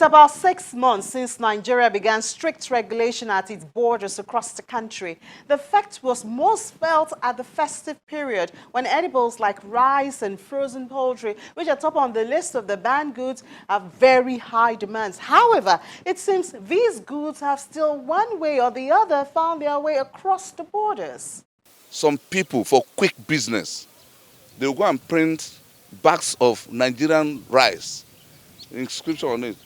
It's about 6 months since Nigeria began strict regulation at its borders across the country. The effect was most felt at the festive period when edibles like rice and frozen poultry, which are top on the list of the banned goods, have very high demands. However, it seems these goods have still one way or the other found their way across the borders. Some people, for quick business, they will go and print bags of Nigerian rice, inscription on it.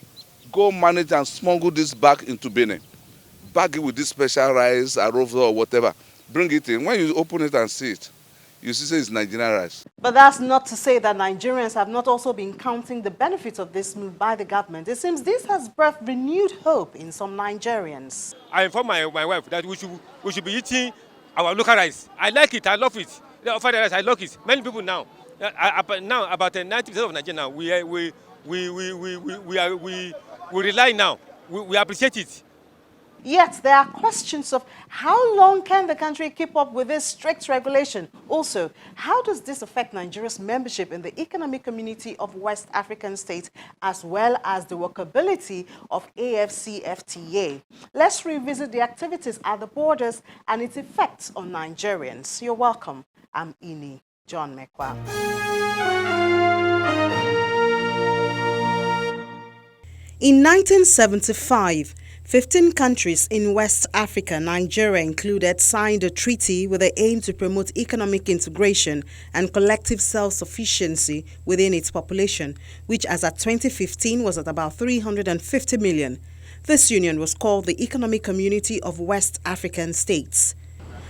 Go manage and smuggle this bag into Benin. Bag it with this special rice, arova or whatever. Bring it in. When you open it and see it, you see it's Nigerian rice. But that's not to say that Nigerians have not also been counting the benefits of this move by the government. It seems this has birthed renewed hope in some Nigerians. I informed my wife that we should be eating our local rice. I like it. I love it. The fried rice, I love it. Many people now, about 90% of Nigeria now, we rely now. We appreciate it. Yet there are questions of how long can the country keep up with this strict regulation? Also, how does this affect Nigeria's membership in the economic community of West African states, as well as the workability of AFCFTA? Let's revisit the activities at the borders and its effects on Nigerians. You're welcome. I'm Ini John Mekwa. In 1975, 15 countries in West Africa, Nigeria included, signed a treaty with the aim to promote economic integration and collective self-sufficiency within its population, which as at 2015 was at about 350 million. This union was called the Economic Community of West African States.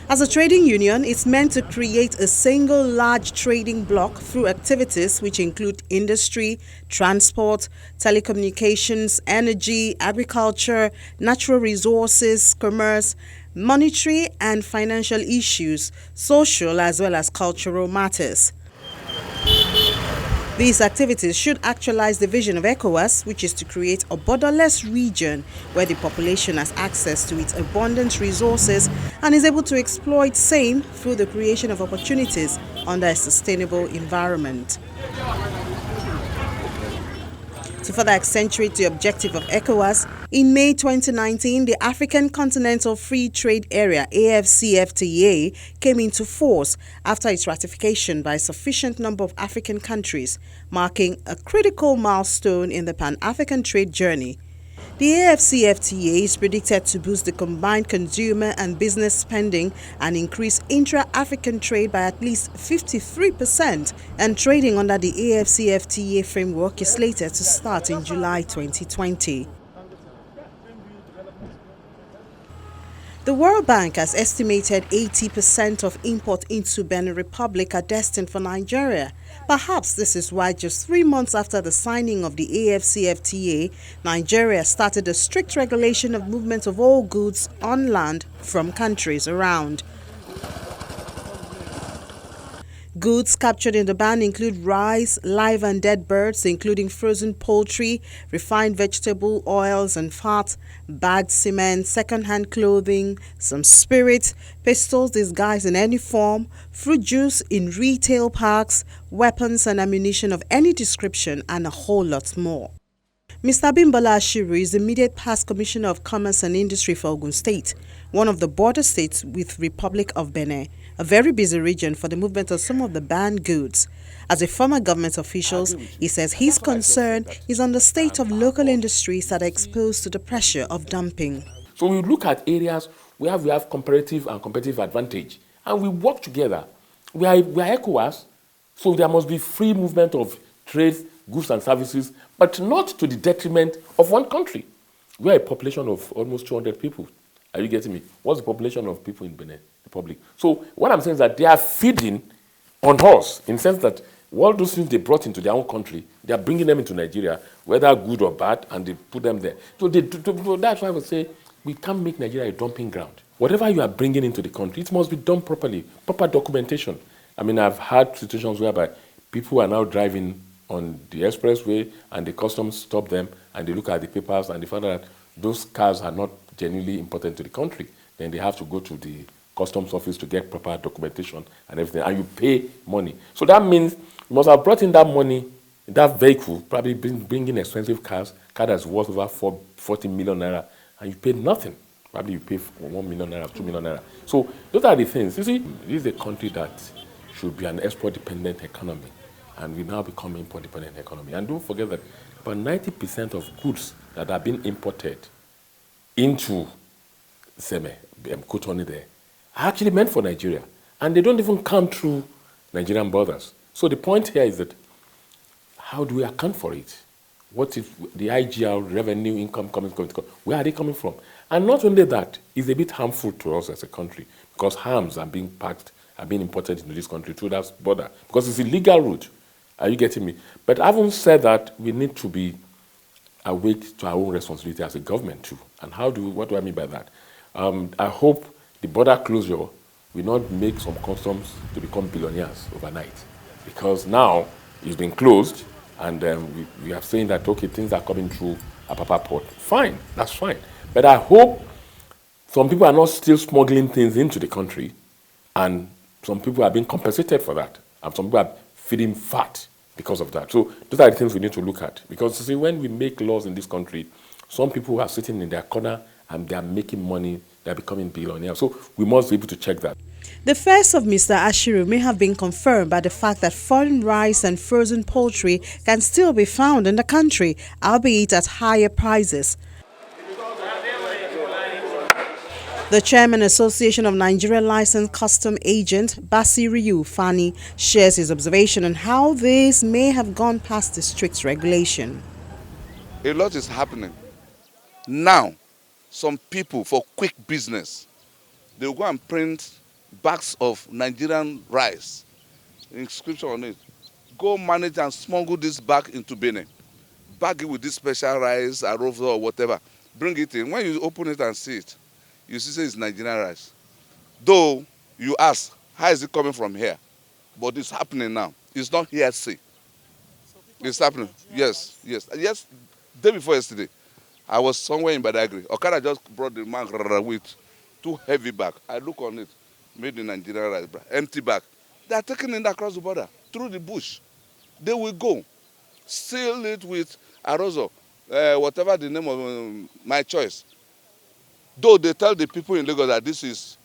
As a trading union, it's meant to create a single large trading bloc through activities which include industry, transport, telecommunications, energy, agriculture, natural resources, commerce, monetary and financial issues, social as well as cultural matters. These activities should actualize the vision of ECOWAS, which is to create a borderless region where the population has access to its abundant resources and is able to exploit same through the creation of opportunities under a sustainable environment. To further accentuate the objective of ECOWAS, in May 2019, the African Continental Free Trade Area (AFCFTA) came into force after its ratification by a sufficient number of African countries, marking a critical milestone in the Pan-African trade journey. The AFCFTA is predicted to boost the combined consumer and business spending and increase intra-African trade by at least 53%, and trading under the AFCFTA framework is slated to start in July 2020. The World Bank has estimated 80% of import into Benin Republic are destined for Nigeria. Perhaps this is why just 3 months after the signing of the AFCFTA, Nigeria started a strict regulation of movement of all goods on land from countries around. Goods captured in the ban include rice, live and dead birds, including frozen poultry, refined vegetable oils and fat, bagged cement, second-hand clothing, some spirits, pistols disguised in any form, fruit juice in retail parks, weapons and ammunition of any description, and a whole lot more. Mr. Bimbola Ashiru is the immediate past Commissioner of Commerce and Industry for Ogun State, one of the border states with Republic of Benin, a very busy region for the movement of some of the banned goods. As a former government official, he says his concern is on the state of local industries that are exposed to the pressure of dumping. So we look at areas where we have comparative and competitive advantage, and we work together. We are ECOWAS, so there must be free movement of trade, goods and services, but not to the detriment of one country. We are a population of almost 200 people. Are you getting me? What's the population of people in Benin Republic? So what I'm saying is that they are feeding on us in the sense that all those things they brought into their own country, they are bringing them into Nigeria, whether good or bad, and they put them there. So that's why I would say we can't make Nigeria a dumping ground. Whatever you are bringing into the country, it must be done properly, proper documentation. I mean, I've had situations whereby people are now driving on the expressway and the customs stop them and they look at the papers and they find out that those cars are not genuinely important to the country. Then they have to go to the customs office to get proper documentation and everything, and you pay money. So that means you must have brought in that money That vehicle probably bringing expensive car that's worth over 40 million naira, and you pay nothing. Probably you pay 1 million naira, 2 million naira. So those are the things. You see, this is a country that should be an export-dependent economy, and we now become an import-dependent economy. And don't forget that about 90% of goods that are being imported into Seme, Kotoni there, are actually meant for Nigeria. And they don't even come through Nigerian borders. So the point here is that how do we account for it? What is the IGR revenue income coming from? Where are they coming from? And not only that, it's a bit harmful to us as a country because hams are being packed, are being imported into this country through that border because it's a legal route. Are you getting me? But having said that, we need to be awake to our own responsibility as a government too. And what do I mean by that? I hope the border closure will not make some customs to become billionaires overnight because now it's been closed. And we are saying that, okay, things are coming through Apapa Port. Fine, that's fine. But I hope some people are not still smuggling things into the country, and some people are being compensated for that, and some people are feeding fat because of that. So those are the things we need to look at. Because, you see, when we make laws in this country, some people are sitting in their corner and they are making money, they are becoming billionaires. So we must be able to check that. The first of Mr. Ashiru may have been confirmed by the fact that foreign rice and frozen poultry can still be found in the country, albeit at higher prices. The Chairman Association of Nigeria Licensed Custom Agent, Basiriu Fani, shares his observation on how this may have gone past the strict regulation. A lot is happening. Now, some people for quick business, they will go and print bags of Nigerian rice, inscription on it. Go manage and smuggle this bag into Benin. Bag it with this special rice, arroz or whatever. Bring it in. When you open it and see it, you see it's Nigerian rice. Though you ask, how is it coming from here? But it's happening now. It's not hearsay. It's happening. Yes. Day before yesterday, I was somewhere in Badagry. Okada just brought the man with 2 heavy bags. I look on it. Made in Nigerian rice, empty bag. They are taking it across the border, through the bush. They will go, seal it with arrozo, whatever the name of my choice. Though they tell the people in Lagos that this is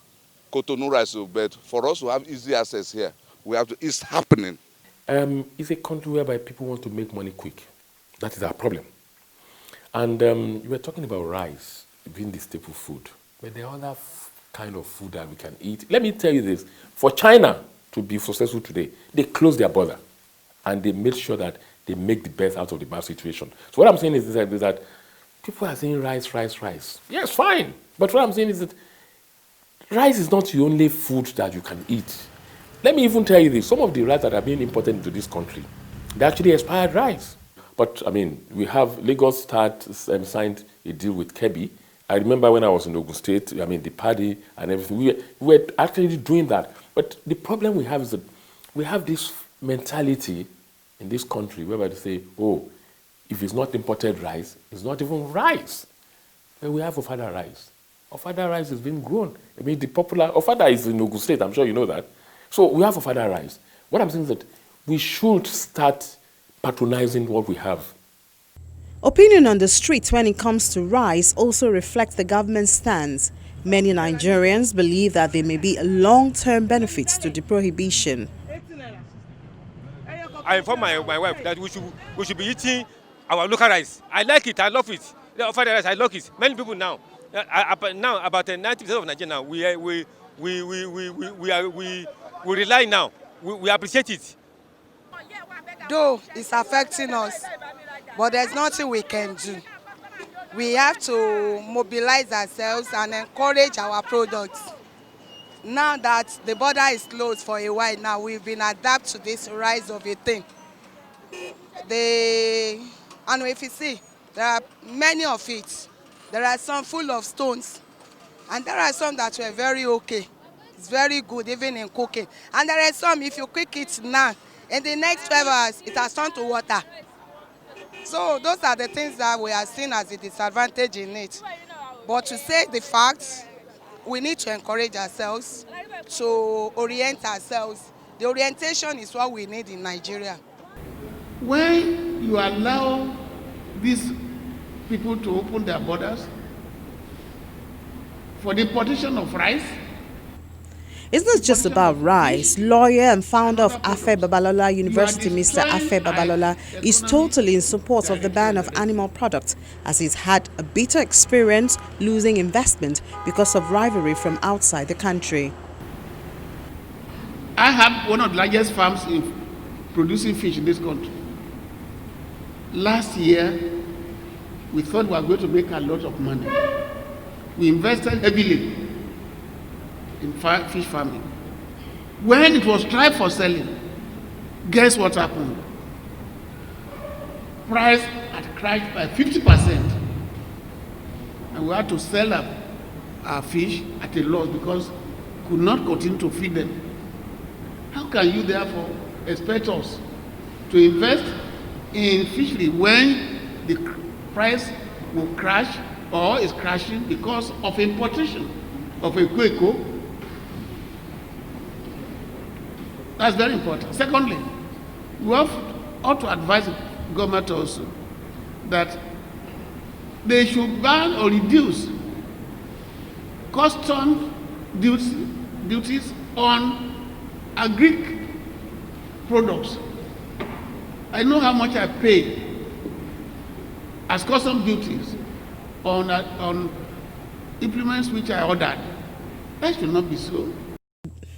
Cotonou rice, but for us to have easy access here, we have to. It's happening. It's a country whereby people want to make money quick. That is our problem. And you were talking about rice being the staple food, but there are other kind of food that we can eat. Let me tell you this. For China to be successful today, they closed their border and they made sure that they make the best out of the bad situation. So what I'm saying is that people are saying rice. Yes, fine. But what I'm saying is that rice is not the only food that you can eat. Let me even tell you this. Some of the rice that are being imported into this country, they're actually expired rice. But, I mean, we have Lagos signed a deal with Kebbi. I remember when I was in Ogun State, I mean, the party and everything, we were actually doing that. But the problem we have is that we have this mentality in this country whereby they say, oh, if it's not imported rice, it's not even rice. But we have Ofada rice. Ofada rice is being grown. I mean, the popular, Ofada is in Ogun State, I'm sure you know that. So we have Ofada rice. What I'm saying is that we should start patronizing what we have. Opinion on the street when it comes to rice also reflects the government's stance. Many Nigerians believe that there may be long-term benefits to the prohibition. I inform my wife that we should be eating our local rice. I like it. I love it. The offered rice, I love it. Many people now about 90% of Nigeria now we rely now. We appreciate it. Though it's affecting us, but there's nothing we can do. We have to mobilize ourselves and encourage our products. Now that the border is closed for a while now, we've been adapt to this rise of a thing. And if you see, there are many of it. There are some full of stones, and there are some that were very okay. It's very good even in cooking. And there are some, if you cook it now, in the next 12 hours, it has turned to water. So those are the things that we are seeing as a disadvantage in it. But to say the facts, we need to encourage ourselves, to orient ourselves. The orientation is what we need in Nigeria. When you allow these people to open their borders for the importation of rice, It's not just about rice. Lawyer and founder of Afe Babalola University, Mr. Afe Babalola, is totally in support of the ban of animal products, as he's had a bitter experience losing investment because of rivalry from outside the country. I have one of the largest farms in producing fish in this country. Last year, we thought we were going to make a lot of money. We invested heavily in fish farming. When it was tried for selling, guess what happened? Price had crashed by 50%. And we had to sell our fish at a loss because we could not continue to feed them. How can you therefore expect us to invest in fishery when the price will crash or is crashing because of importation of a ECOWAS? That's very important. Secondly, we ought to advise the government also that they should ban or reduce custom duties on agric products. I know how much I pay as custom duties on implements which I ordered. That should not be so.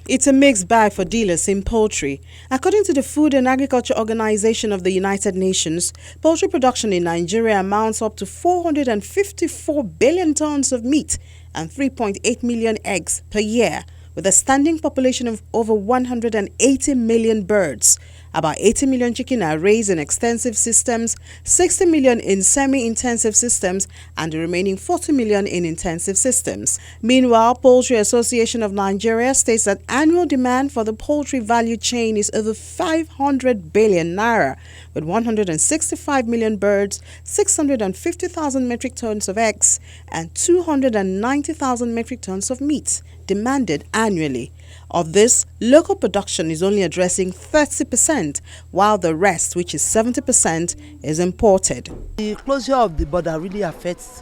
It's a mixed bag for dealers in poultry. According to the Food and Agriculture Organization of the United Nations, poultry production in Nigeria amounts up to 454 billion tons of meat and 3.8 million eggs per year, with a standing population of over 180 million birds. About 80 million chicken are raised in extensive systems, 60 million in semi-intensive systems, and the remaining 40 million in intensive systems. Meanwhile, Poultry Association of Nigeria states that annual demand for the poultry value chain is over 500 billion naira, with 165 million birds, 650,000 metric tons of eggs, and 290,000 metric tons of meat demanded annually. Of this, local production is only addressing 30%, while the rest, which is 70%, is imported. The closure of the border really affects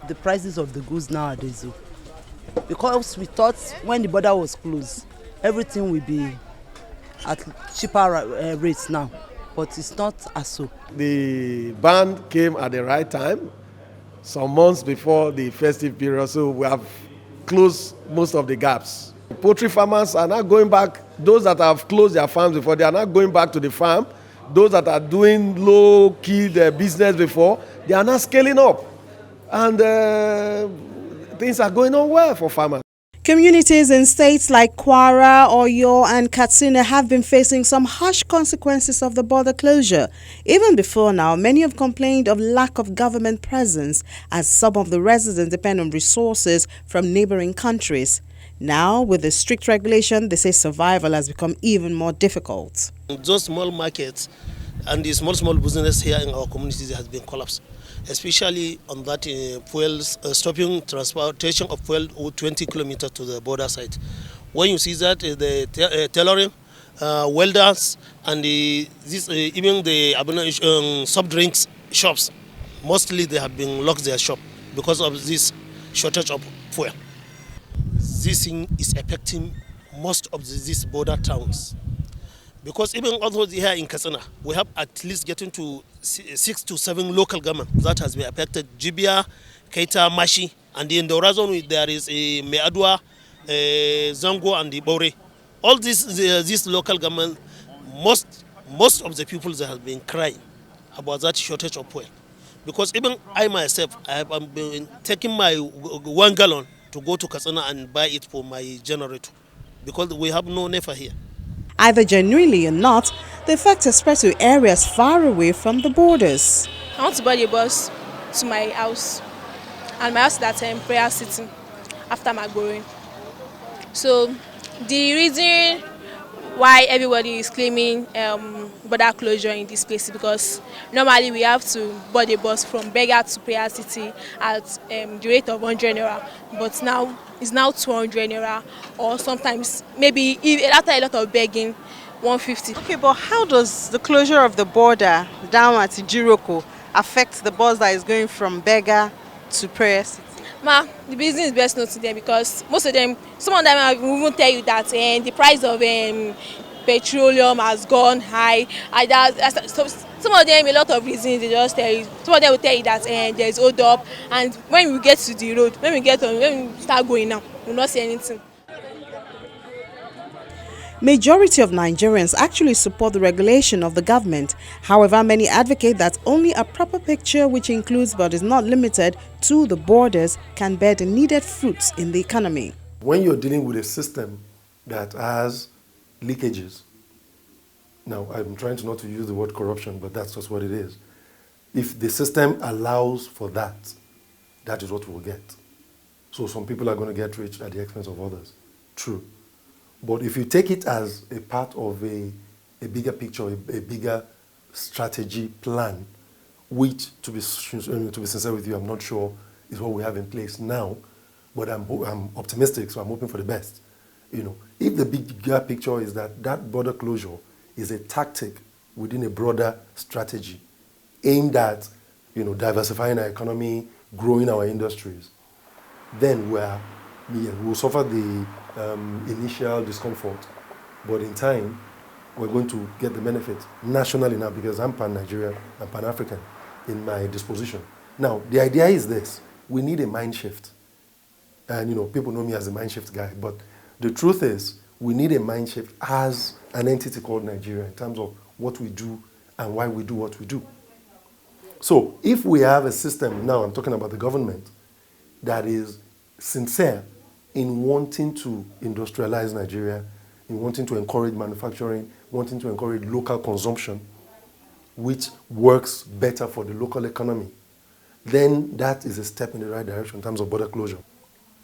the prices of the goods nowadays, because we thought when the border was closed, everything will be at cheaper rates now, but it's not as so. The ban came at the right time, some months before the festive period, so we have closed most of the gaps. Poultry farmers are not going back. Those that have closed their farms before, they are not going back to the farm. Those that are doing low-key business before, they are not scaling up. And things are going on well for farmers. Communities in states like Kwara, Oyo and Katsina have been facing some harsh consequences of the border closure. Even before now, many have complained of lack of government presence, as some of the residents depend on resources from neighboring countries. Now, with the strict regulation, they say survival has become even more difficult. Those small markets and the small business here in our communities has been collapsed, especially on that stopping transportation of fuel 20 kilometers to the border site. When you see that the tailoring, welders, and even the soft drinks shops, mostly they have been locked their shop because of this shortage of fuel. This thing is affecting most of these border towns. Because even although here in Katsina, we have at least getting to 6 to 7 local government that has been affected. Jibia, Keita, Mashi, and in the horizon there is Meadua, Zango, and the Bore. All these local government, most of the people that have been crying about that shortage of fuel. Because even I myself, I have been taking my 1 gallon to go to Katsina and buy it for my generator, because we have no NEFA here. Either genuinely or not, the effect has spread to areas far away from the borders. I want to buy a bus to my house, and my house is at Prayer City after my going. So the reason why everybody is claiming border closure in this place is because normally we have to board a bus from Bega to Prayer City at the rate of 100 naira, but now it's now 200 naira, or sometimes maybe after a lot of begging 150. Okay, but how does the closure of the border down at Ijiroko affect the bus that is going from Bega to Prayer City? Ma, the business is best known to them because most of them, some of them will even tell you that the price of petroleum has gone high. And so some of them, a lot of reasons, they just tell you. Some of them will tell you that there's hold up, and when we get to the road, when we start going now, we'll not see anything. Majority of Nigerians actually support the regulation of the government. However, many advocate that only a proper picture, which includes but is not limited to the borders, can bear the needed fruits in the economy. When you're dealing with a system that has leakages, now I'm trying to not to use the word corruption, but that's just what it is. If the system allows for that, that is what we'll get. So some people are going to get rich at the expense of others. True. But if you take it as a part of a bigger picture, a bigger strategy plan, which, to be sincere with you, I'm not sure is what we have in place now, but I'm optimistic, so I'm hoping for the best. If the bigger picture is that border closure is a tactic within a broader strategy aimed at, diversifying our economy, growing our industries, then we'll suffer the initial discomfort, but in time, we're going to get the benefit nationally now because I'm pan-Nigerian and pan-African in my disposition. Now, the idea is this: we need a mind shift. And people know me as a mind shift guy, but the truth is we need a mind shift as an entity called Nigeria in terms of what we do and why we do what we do. So if we have a system, now I'm talking about the government, that is sincere in wanting to industrialize Nigeria, in wanting to encourage manufacturing, wanting to encourage local consumption, which works better for the local economy, then that is a step in the right direction in terms of border closure.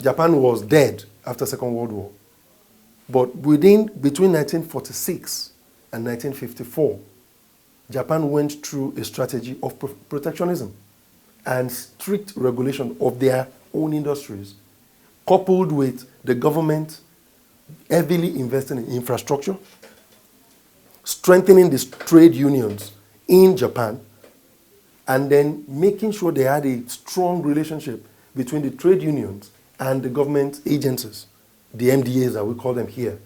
Japan was dead after Second World War, but between 1946 and 1954, Japan went through a strategy of protectionism and strict regulation of their own industries, coupled with the government heavily investing in infrastructure, strengthening the trade unions in Japan, and then making sure they had a strong relationship between the trade unions and the government agencies, the MDAs that we call them here,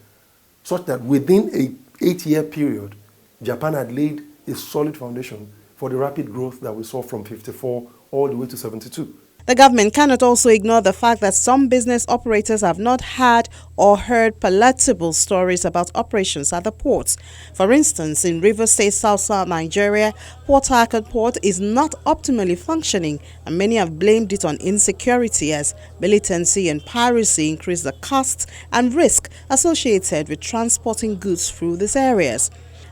such that within an 8-year period, Japan had laid a solid foundation for the rapid growth that we saw from 54 all the way to 72. The government cannot also ignore the fact that some business operators have not had or heard palatable stories about operations at the ports. For instance, in Rivers State, South Nigeria, Port Harcourt Port is not optimally functioning, and many have blamed it on insecurity as militancy and piracy increase the costs and risk associated with transporting goods through these areas.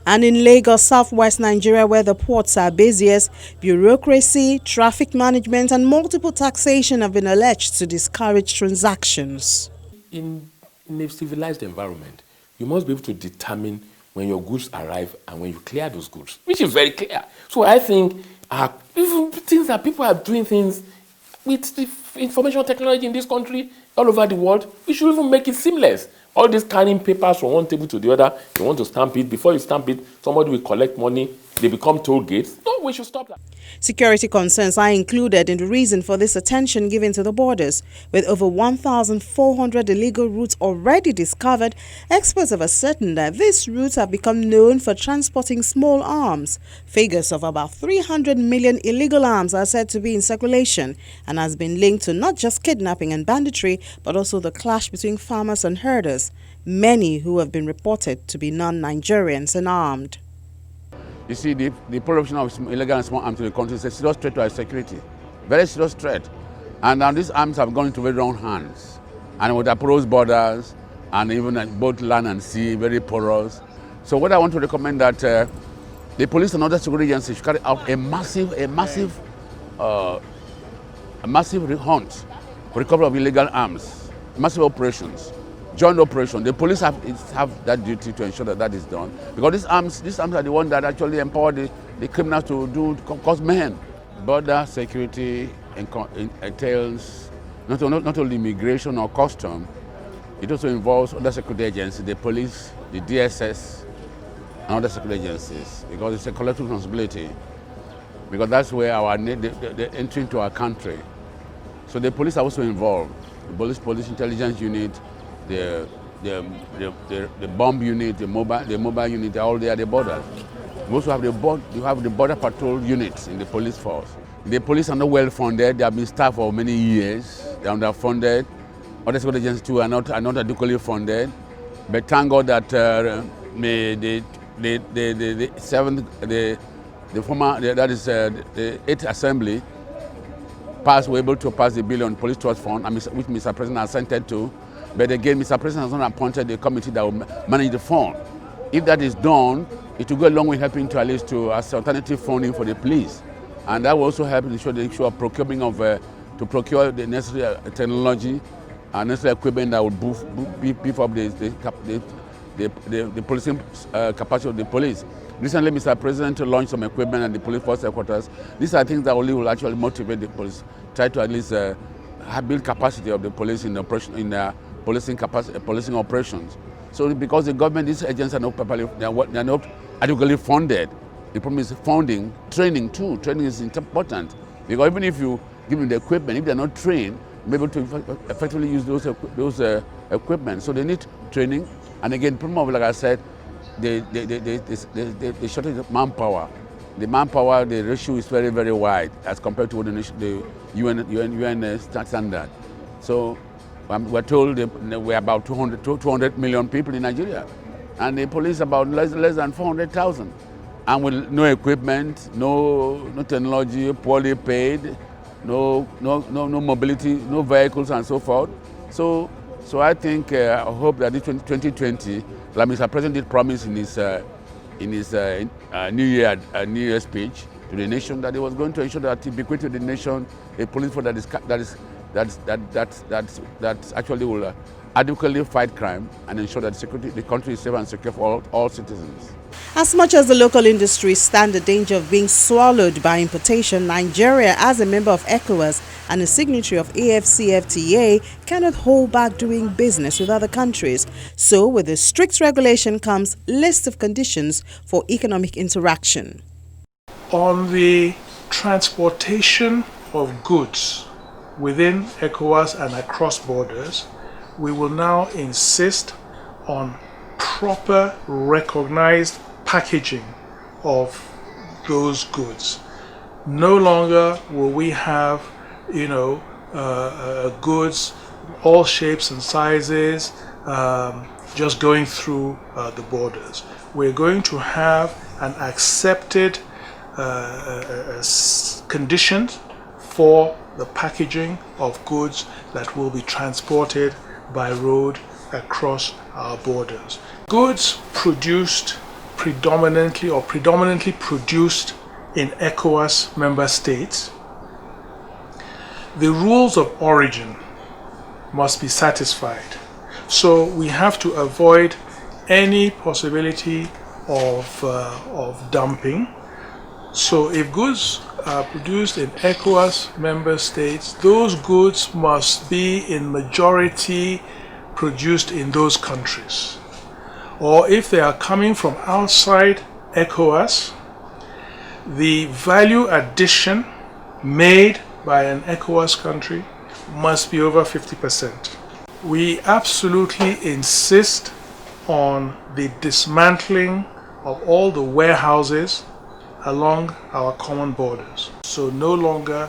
And in Lagos, southwest Nigeria, where the ports are busiest, bureaucracy, traffic management, and multiple taxation have been alleged to discourage transactions. In a civilized environment, you must be able to determine when your goods arrive and when you clear those goods, which is very clear. So I think even things that people are doing things with the information technology in this country, all over the world, we should even make it seamless. All this carrying papers from one table to the other, you want to stamp it. Before you stamp it, somebody will collect money. They become toll gates. No, we should stop that. Security concerns are included in the reason for this attention given to the borders. With over 1,400 illegal routes already discovered, experts have ascertained that these routes have become known for transporting small arms. Figures of about 300 million illegal arms are said to be in circulation and has been linked to not just kidnapping and banditry, but also the clash between farmers and herders, many who have been reported to be non-Nigerians and armed. You see, the production of illegal and small arms in the country is a serious threat to our security, very serious threat. And now these arms have gone into very wrong hands. And with our porous borders, and even both land and sea, very porous. So what I want to recommend that the police and other security agencies should carry out a massive hunt for recovery of illegal arms, massive operations. Joint operation. The police have that duty to ensure that that is done, because these arms are the ones that actually empower the criminals to cause mayhem. Border security entails not only immigration or custom, it also involves other security agencies, the police, the DSS, and other security agencies, because it's a collective responsibility, because that's where the entry into our country. So the police are also involved. The police intelligence unit, the bomb unit, the mobile unit, they're all there at the borders. We also have the border patrol units in the police force. The police are not well funded. They have been staffed for many years. They're underfunded. Other security agencies too are not adequately funded. But thank God that the eighth assembly were able to pass the bill on police trust fund, which Mr. President assented to. But again, Mr. President has not appointed a committee that will manage the fund. If that is done, it will go a long way helping to at least as alternative funding for the police. And that will also help in the issue of procurement to procure the necessary technology and necessary equipment that will beef up the policing capacity of the police. Recently, Mr. President launched some equipment at the police force headquarters. These are things that only will actually motivate the police, try to at least build capacity of the police in policing operations. So because the government, these agencies are not adequately funded. The problem is funding, training too. Training is important, because even if you give them the equipment, if they're not trained, they're able to effectively use those equipment. So they need training. And again, the problem of, like I said, the shortage of manpower. The manpower, the ratio is very, very wide as compared to the UN standard. So we're told we're about 200 million people in Nigeria, and the police about less than 400,000, and with no equipment, no technology, poorly paid, no mobility, no vehicles, and so forth. So I think I hope that in 2020, like Mr. President did promise in his New Year speech to the nation, that he was going to ensure that he bequeathed to the nation a police force that actually will adequately fight crime and ensure that the country is safe and secure for all citizens. As much as the local industries stand the danger of being swallowed by importation, Nigeria, as a member of ECOWAS and a signatory of AFCFTA, cannot hold back doing business with other countries. So, with the strict regulation comes list of conditions for economic interaction. On the transportation of goods within ECOWAS and across borders, we will now insist on proper recognized packaging of those goods. No longer will we have, goods, all shapes and sizes, just going through the borders. We're going to have an accepted conditions for the packaging of goods that will be transported by road across our borders. Goods produced predominantly produced in ECOWAS member states, the rules of origin must be satisfied. So we have to avoid any possibility of dumping. So if goods are produced in ECOWAS member states, those goods must be in majority produced in those countries. Or if they are coming from outside ECOWAS, the value addition made by an ECOWAS country must be over 50%. We absolutely insist on the dismantling of all the warehouses along our common borders. So no longer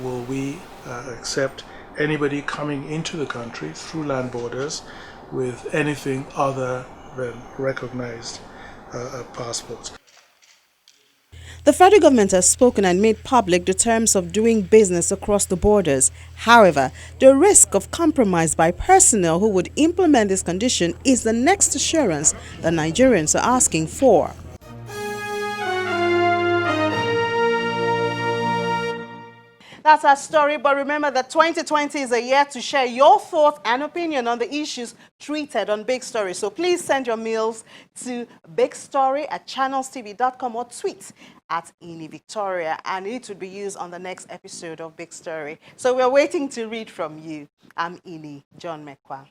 will we accept anybody coming into the country through land borders with anything other than recognized passports. The federal government has spoken and made public the terms of doing business across the borders. However, the risk of compromise by personnel who would implement this condition is the next assurance that Nigerians are asking for. That's our story, but remember that 2020 is a year to share your thoughts and opinion on the issues treated on Big Story. So please send your mails to bigstory@channelstv.com or tweet at Ini Victoria, and it would be used on the next episode of Big Story. So we're waiting to read from you. I'm Ini John Mekwa.